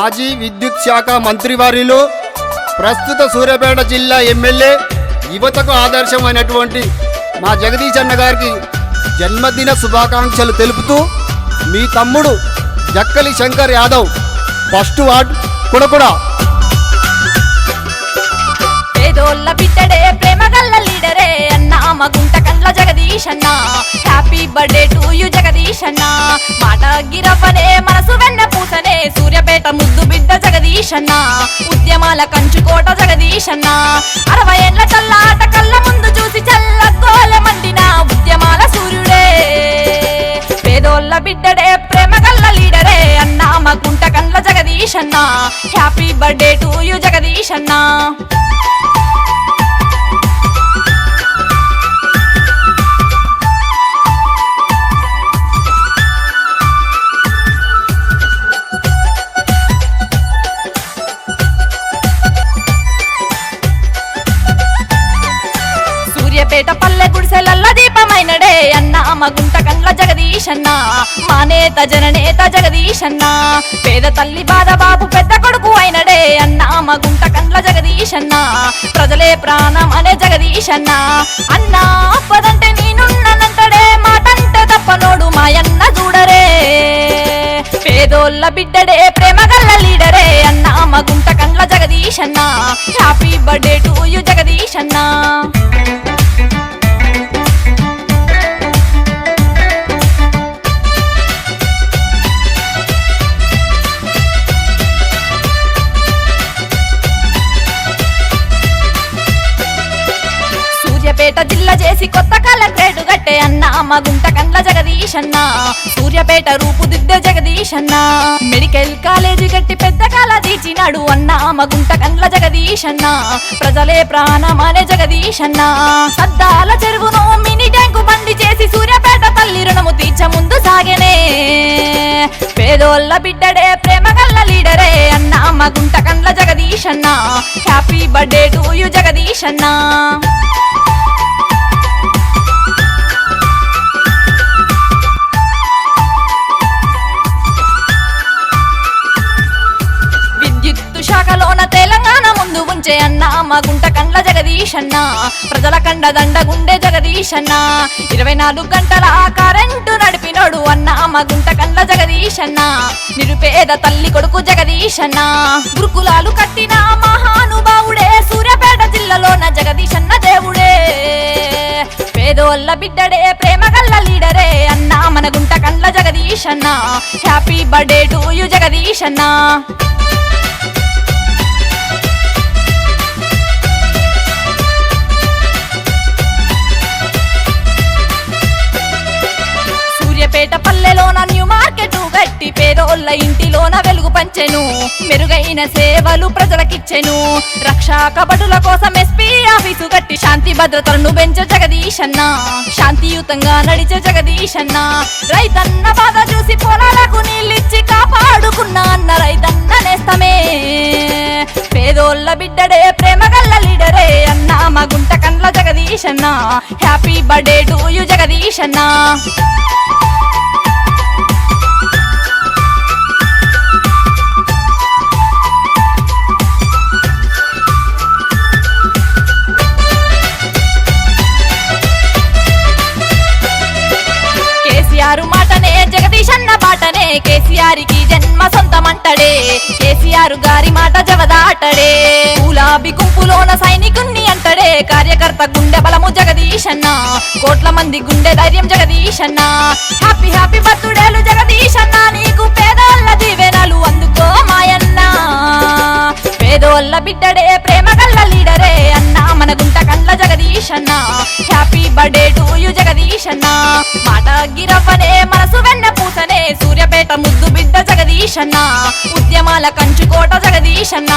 మాజీ విద్యుత్ శాఖ మంత్రివర్యులు ప్రస్తుత సూర్యాపేట జిల్లా ఎమ్మెల్యే యువతకు ఆదర్శమైనటువంటి మా జగదీష్ అన్న గారికి జన్మదిన శుభాకాంక్షలు తెలుపుతూ మీ తమ్ముడు జక్కలి శంకర్ యాదవ్, ఫస్ట్ వార్డ్ కుడకుడ. పేదోళ్ళ బిడ్డడే ప్రేమగల్ల లీడరే అన్నా మా గుంటకండ్ల జగదీష్ అన్న. Happy birthday to you Jagadish అన్న. మాట గిరవ్వనే మనసు వెన్న పూసనే సూర్యాపేట ముద్దు బిడ్డ జగదీష్ అన్న. ఉద్యమాల కంచుకోట జగదీష్ అన్న. 60 ఏళ్ల చల్లాట కళ్ళ ముందు చూసి చల్లగోల మండిన ఉద్యమాల సూర్యుడే. పేదోళ్ళ బిడ్డడే ప్రేమగల్ల లీడరే అన్నా మా గుంటకండ్ల జగదీష్ అన్న. Happy birthday to you Jagadish అన్న. సూర్యాపేట పల్లె గుడిసెలల్ల దీపమైనడే అన్నా మా గుంటకండ్ల జగదీష్ అన్న. మా నేత జననేత జగదీష్ అన్న. పేద తల్లి బాధ బాబు పెద్ద కొడుకు అయినడే అన్నా మా గుంటకండ్ల జగదీష్ అన్న. ప్రజలే ప్రాణం అనే జగదీష్ అన్న. అన్నా పదంటే నేనున్నానంటడే, మాటంటే తప్పనోడు మాయన్న చూడరే. పేదోళ్ళ బిడ్డడే ప్రేమగల్ల లీడరే అన్నా మా గుంటకండ్ల జగదీష్ అన్న. Happy birthday to you Jagadish అన్న. సూర్యాపేట జిల్లా చేసి కొత్త కలెక్టరేట్ గట్టే అన్నా మా గుంటకండ్ల జగదీష్ అన్న. సూర్యాపేట రూపుదిద్దే జగదీష్ అన్న. మెడికల్ కాలేజీ గట్టి పెద్ద కాల తీర్చినాడు అన్నా మా గుంటకండ్ల జగదీష్ అన్న. ప్రజలే ప్రాణం అనే జగదీష్ అన్న. సద్దాల చెరువును మినీ ట్యాంకు బండి చేసి సూర్యాపేట తల్లి రుణము తీర్చ ముందు సాగెనే. పేదోళ్ళ బిడ్డడే ప్రేమగల్ల లీడరే అన్నా మా గుంటకండ్ల జగదీష్ అన్న. Happy birthday to you Jagadish అన్న. శాఖలోన తెలంగాణ ముందు ఉంచే అన్నా మా గుంటకండ్ల జగదీష్ అన్న. ప్రజల కండ దండగుండే జగదీష్ అన్న. 24 గంటల కరెంటు నడిపినోడు అన్నా మా గుంటకండ్ల జగదీష్ అన్న. నిరుపేద తల్లి కొడుకు జగదీష్ అన్న. గురుకులాలు కట్టిన మహానుభావుడే సూర్యాపేట జిల్లాలోన జగదీష్ అన్న దేవుడే. పేదోళ్ళ బిడ్డడే ప్రేమగల్ల లీడరే అన్నా మన గుంటకండ్ల జగదీష్ అన్న. Happy birthday to you Jagadish అన్న. సూర్యాపేట పల్లెలోన న్యూ మార్కెట్ గట్టి పేదోళ్ళ ఇంటిలోన వెలుగు పంచెను. మెరుగైన సేవలు ప్రజలకిచ్చెను. రక్షా కబటుల కోసం ఎస్పీ ఆఫీసు గట్టి శాంతి భద్రతలను పెంచే జగదీష్ అన్న. శాంతియుతంగా నడిచే జగదీష్ అన్న. రైతన్న బాధ చూసి పొలాలకు నీళ్ళిచ్చి కాపాడుకున్న అన్న రైతన్న నేస్తమే. పేదోళ్ళ బిడ్డడే ప్రేమగల్ల లీడరే అన్నా మా గుంటకండ్ల జగదీష్ అన్న. Happy birthday to you Jagadish అన్న. కేసీఆర్ మాటనే జగదీష్ అన్న బాటనే. కేసీఆర్ కి జన్మ సొంతమంటడే. కేసీఆర్ గారి మాట జవదాటడే. గులాబీ గుంపులోన సైనికుణ్ణి అంటడే. కార్యకర్త గుండె బలము జగదీష్ అన్న. కోట్ల మంది గుండె ధైర్యం జగదీష్ అన్న. హ్యాపీ హ్యాపీ బర్త్డేలు జగదీష్ అన్న. నీకు పేదోళ్ళ దీవెనలు అందుకో మాయన్న. పేదోళ్ళ బిడ్డడే ప్రేమగల్ల లీడరే అన్నా మన గుంటకండ్ల జగదీష్ అన్న. Happy birthday to you Jagadish అన్న. మాట గిరవ్వనే మనసు వెన్న పూసనే సూర్యాపేట ముద్దు బిడ్డ జగదీష్ అన్న. ఉద్యమాల కంచుకోట జగదీష్ అన్న.